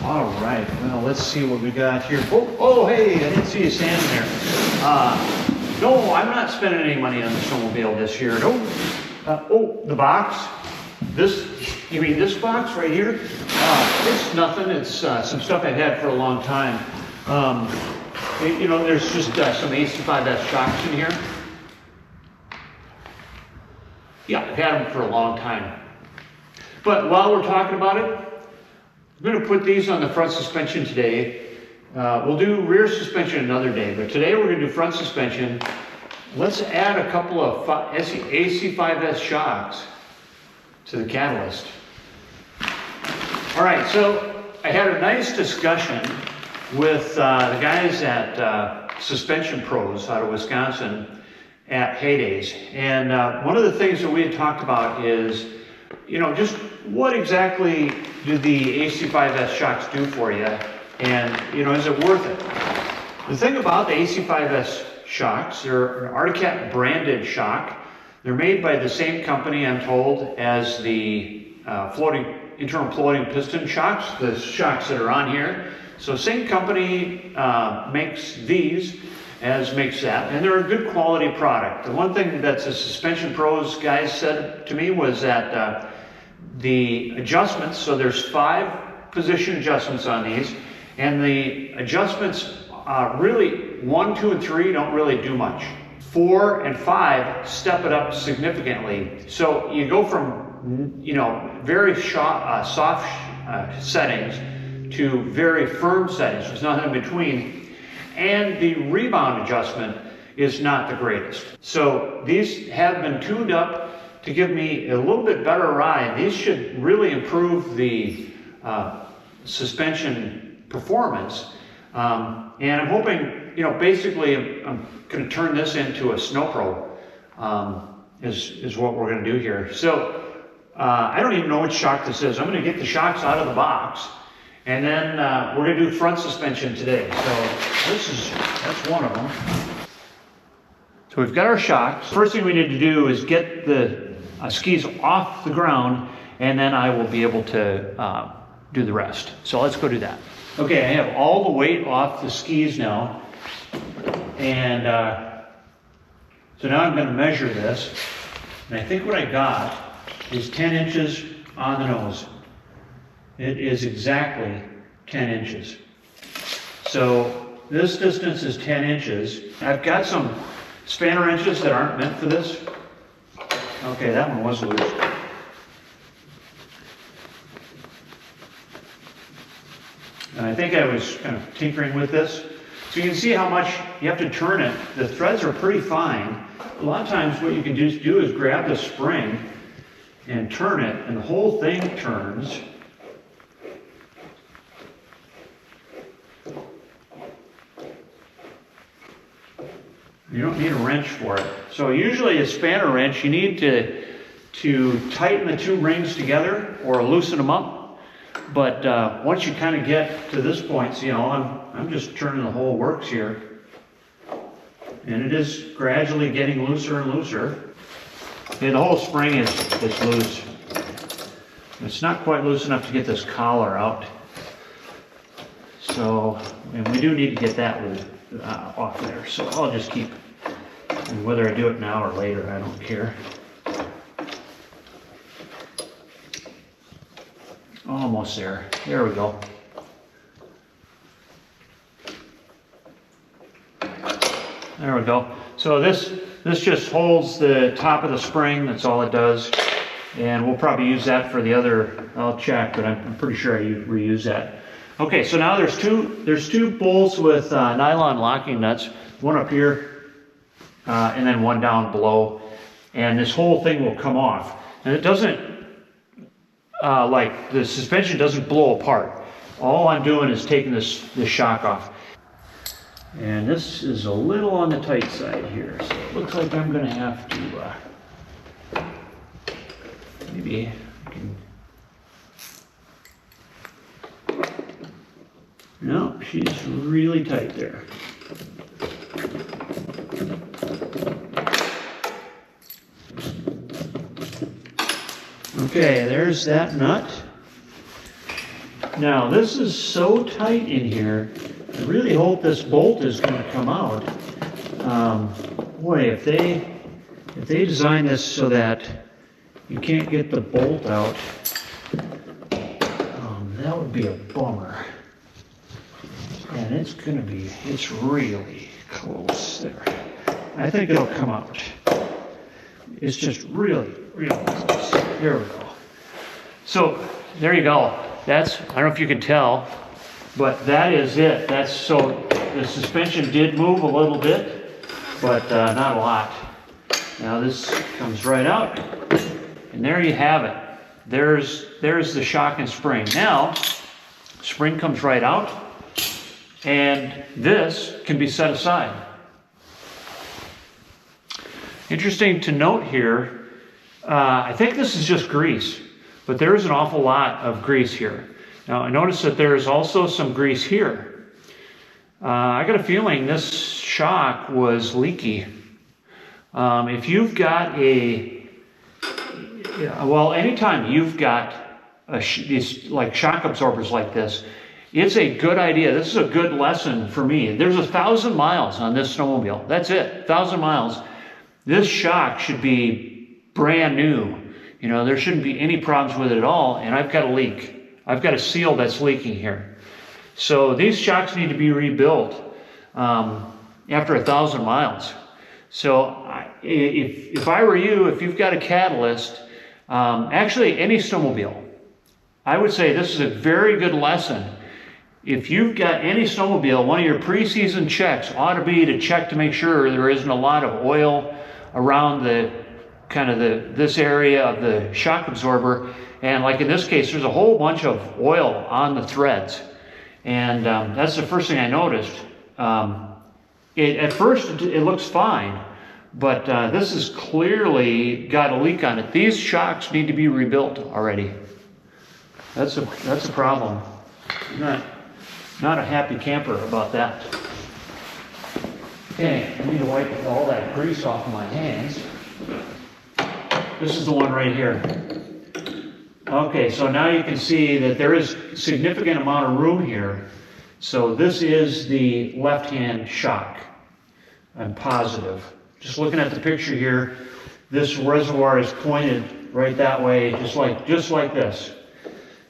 All right, well, let's see what we got here. Oh, hey, I didn't see you standing there. No, I'm not spending any money on the snowmobile this year. No. Oh, the box. You mean this box right here? It's nothing. It's some stuff I've had for a long time. You know, there's just some AC5S shocks in here. Yeah, I've had them for a long time. But while we're talking about it, I'm going to put these on the front suspension today. We'll do rear suspension another day, but today we're going to do front suspension. Let's add a couple of AC5S shocks to the catalyst. All right, so I had a nice discussion with the guys at Suspension Pros out of Wisconsin at Heydays. And one of the things that we had talked about is, you know, just what exactly do the AC5S shocks do for you? And, you know, is it worth it? The thing about the AC5S shocks, they're an Arctic Cat branded shock. They're made by the same company, I'm told, as the internal floating piston shocks, the shocks that are on here. So same company makes these as makes that, and they're a good quality product. The one thing that the Suspension Pros guys said to me was that the adjustments, so there's 5 position adjustments on these, and the adjustments really 1, 2, and 3 don't really do much. 4 and 5 step it up significantly. So you go from, you know, very soft settings to very firm settings. There's nothing in between. And the rebound adjustment is not the greatest. So these have been tuned up to give me a little bit better ride. These should really improve the suspension performance. And I'm hoping, you know, basically I'm going to turn this into a Sno Pro, is what we're going to do here. So I don't even know which shock this is. I'm going to get the shocks out of the box, and then we're going to do front suspension today. So that's one of them. So we've got our shocks. First thing we need to do is get the skis off the ground, and then I will be able to do the rest. So let's go do that. Okay, I have all the weight off the skis now, and so now I'm going to measure this, and I think what I got is 10 inches on the nose. It is exactly 10 inches. So this distance is 10 inches. I've got some spanner inches that aren't meant for this. Okay, that one was loose. And I think I was kind of tinkering with this. So you can see how much you have to turn it. The threads are pretty fine. A lot of times what you can just do is grab the spring and turn it, and the whole thing turns. You don't need a wrench for it. So usually a spanner wrench, you need to tighten the 2 rings together or loosen them up. But once you kind of get to this point, so, you know, I'm just turning the whole works here. And it is gradually getting looser and looser. And the whole spring is loose. It's not quite loose enough to get this collar out. So, and we do need to get that off there. So I'll just keep, and whether I do it now or later, I don't care. Almost there. There we go. There we go. So this just holds the top of the spring. That's all it does. And we'll probably use that for the other. I'll check, but I'm pretty sure I reuse that. Okay, so now there's two bolts with nylon locking nuts. One up here, and then one down below. And this whole thing will come off. And it doesn't. Like the suspension doesn't blow apart. All I'm doing is taking this shock off. And this is a little on the tight side here, so it looks like I'm going to have to maybe I can. No, she's really tight there. Okay, there's that nut. Now this is so tight in here, I really hope this bolt is going to come out. Boy, if they design this so that you can't get the bolt out, that would be a bummer. And it's really close there. I think it'll come out. It's just really, really close. There we go. So there you go. I don't know if you can tell, but that is it. So the suspension did move a little bit, but not a lot. Now this comes right out, and there you have it. There's the shock and spring. Now, spring comes right out, and this can be set aside. Interesting to note here, I think this is just grease, but there is an awful lot of grease here. Now I notice that there's also some grease here. I got a feeling this shock was leaky. If you've got anytime you've got these like shock absorbers like this, it's a good idea. This is a good lesson for me. There's 1,000 miles on this snowmobile. That's it, 1,000 miles. This shock should be brand new. You know, there shouldn't be any problems with it at all, and I've got a leak. I've got a seal that's leaking here. So these shocks need to be rebuilt after 1,000 miles. So if I were you, if you've got a catalyst, actually any snowmobile, I would say this is a very good lesson. If you've got any snowmobile, one of your pre-season checks ought to be to check to make sure there isn't a lot of oil around this area of the shock absorber. And like in this case, there's a whole bunch of oil on the threads. And that's the first thing I noticed. At first it looks fine, but this has clearly got a leak on it. These shocks need to be rebuilt already. That's a problem. Not a happy camper about that. Okay, I need to wipe all that grease off of my hands. This is the one right here. Okay, so now you can see that there is a significant amount of room here. So this is the left-hand shock. I'm positive. Just looking at the picture here, this reservoir is pointed right that way, just like this.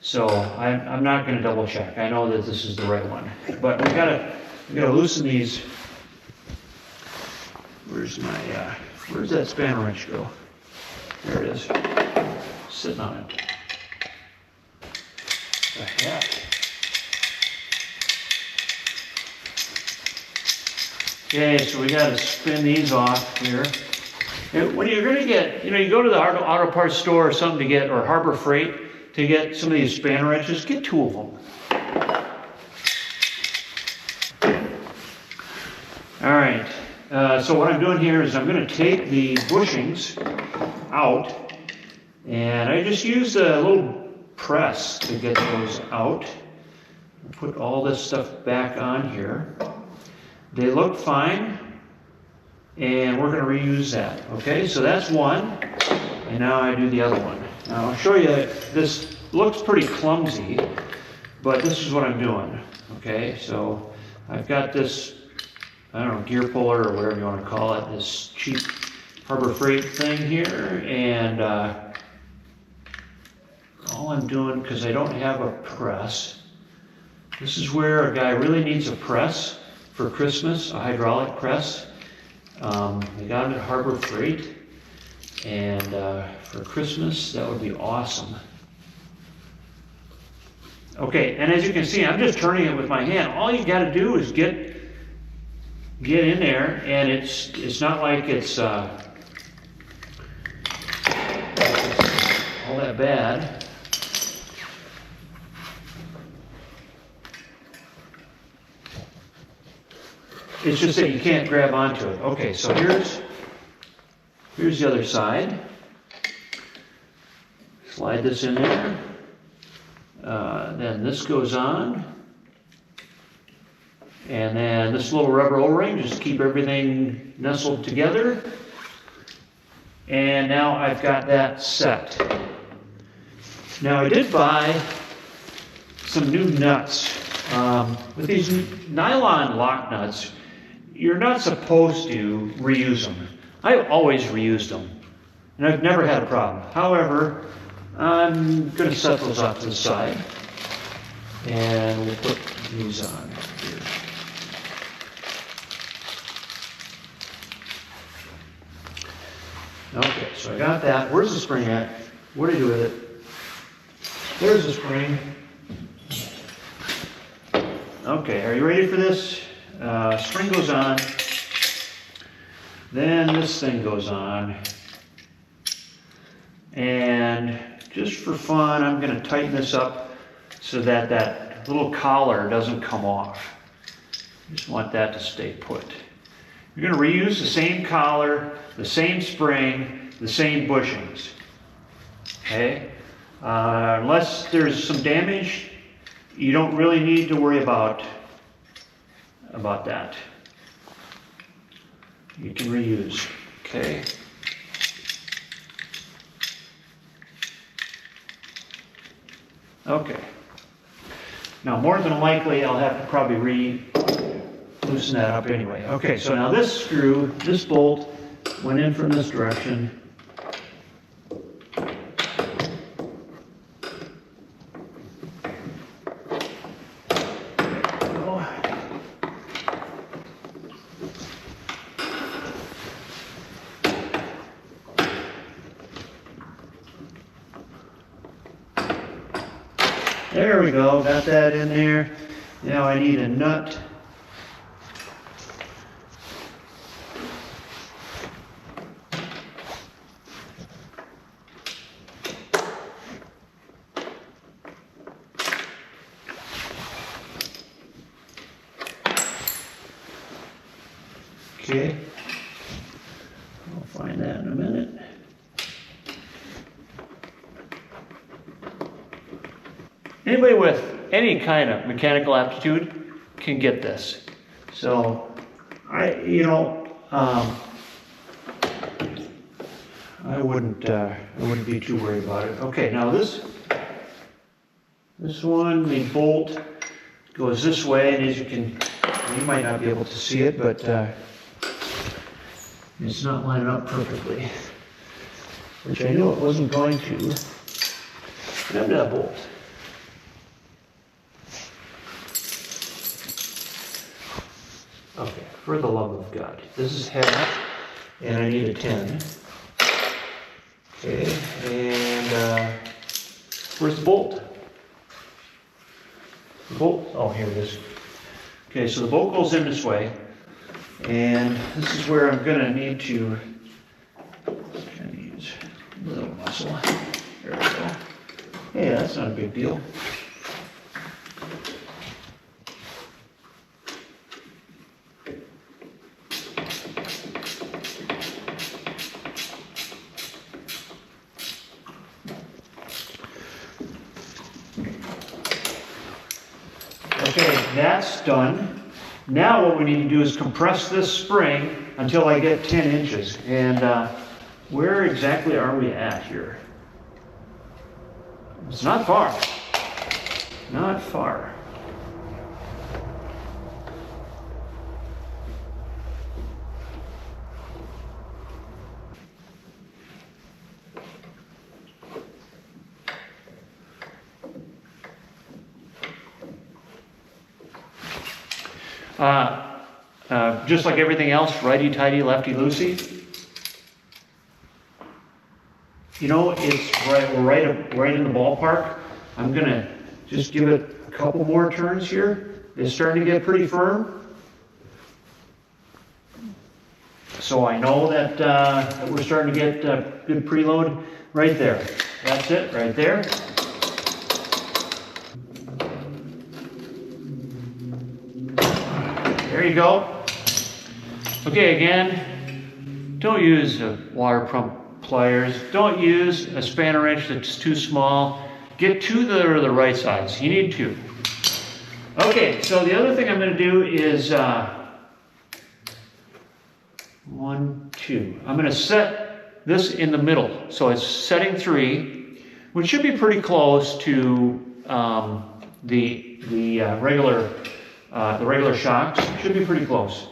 So I'm not going to double check. I know that this is the right one, but we gotta loosen these. Where's that spanner wrench go? There it is, sitting on it. The heck? Okay, so we got to spin these off here. And when you're going to get, you go to the auto parts store or something or Harbor Freight to get some of these spanner wrenches, get 2 of them. All right, so what I'm doing here is I'm going to take the bushings out, and I just use a little press to get those out. Put all this stuff back on here. They look fine, and we're going to reuse that. Okay, so that's one, and now I do the other one. Now I'll show you, this looks pretty clumsy, but this is what I'm doing. Okay, so I've got this, I don't know, gear puller or whatever you want to call it, this cheap Harbor Freight thing here, and all I'm doing, because I don't have a press, this is where a guy really needs a press for Christmas, a hydraulic press. They got them at Harbor Freight, and for Christmas, that would be awesome. Okay, and as you can see, I'm just turning it with my hand. All you got to do is get in there, and it's not like it's all that bad. It's just that you can't grab onto it. Okay, so here's the other side. Slide this in there. Then this goes on. And then this little rubber O-ring, just keep everything nestled together. And now I've got that set. Now I did buy some new nuts. With these nylon lock nuts, you're not supposed to reuse them. I always reused them, and I've never had a problem. However, I'm going to set those off to the side, and we'll put these on here. Okay, so I got that. Where's the spring at? What do I do with it? There's the spring. Okay, are you ready for this? Spring goes on. Then this thing goes on. And just for fun, I'm going to tighten this up so that that little collar doesn't come off. Just want that to stay put. You're going to reuse the same collar, the same spring, the same bushings. Okay? Unless there's some damage, you don't really need to worry about that. You can reuse. Okay? Okay. Now, more than likely, I'll have to probably loosen that up anyway. Okay, so now this screw, this bolt, went in from this direction. There we go, got that in there. Now I need a nut. Okay, I'll find that in a minute. Anybody with any kind of mechanical aptitude can get this. So, I wouldn't be too worried about it. Okay, now this one, the bolt goes this way, and as you might not be able to see it, but it's not lining up perfectly, which I knew it wasn't going to. Grab that bolt. Okay, for the love of God. This is half, and I need a 10. Okay, and where's the bolt? The bolt, oh, here it is. Okay, so the bolt goes in this way, and this is where I'm gonna need to kind of use a little muscle. There we go. Hey, that's not a big deal. Okay, that's done. Now what we need to do is compress this spring until I get 10 inches. And where exactly are we at here? It's not far. Not far. Just like everything else, righty-tighty, lefty-loosey. You know, it's right in the ballpark. I'm gonna just give it a couple more turns here. It's starting to get pretty firm. So I know that we're starting to get good preload right there. That's it, right there. There you go. Okay, again, don't use water pump pliers. Don't use a spanner wrench that's too small. Get two that are the right size. You need two. Okay, so the other thing I'm going to do is 1, 2. I'm going to set this in the middle. So it's setting 3, which should be pretty close to the regular shocks. Should be pretty close.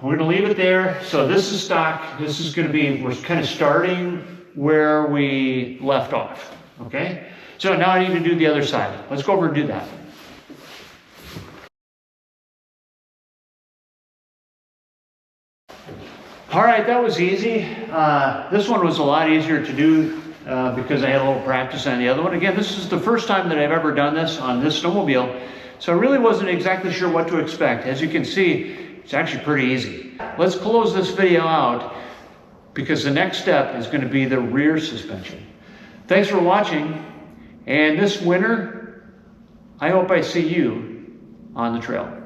We're going to leave it there. So this is stock. This is going to be, we're kind of starting where we left off. Okay? So now I need to do the other side. Let's go over and do that. All right, that was easy. This one was a lot easier to do because I had a little practice on the other one. Again, this is the first time that I've ever done this on this snowmobile, so I really wasn't exactly sure what to expect. As you can see, it's actually pretty easy. Let's close this video out because the next step is going to be the rear suspension. Thanks for watching, and this winter, I hope I see you on the trail.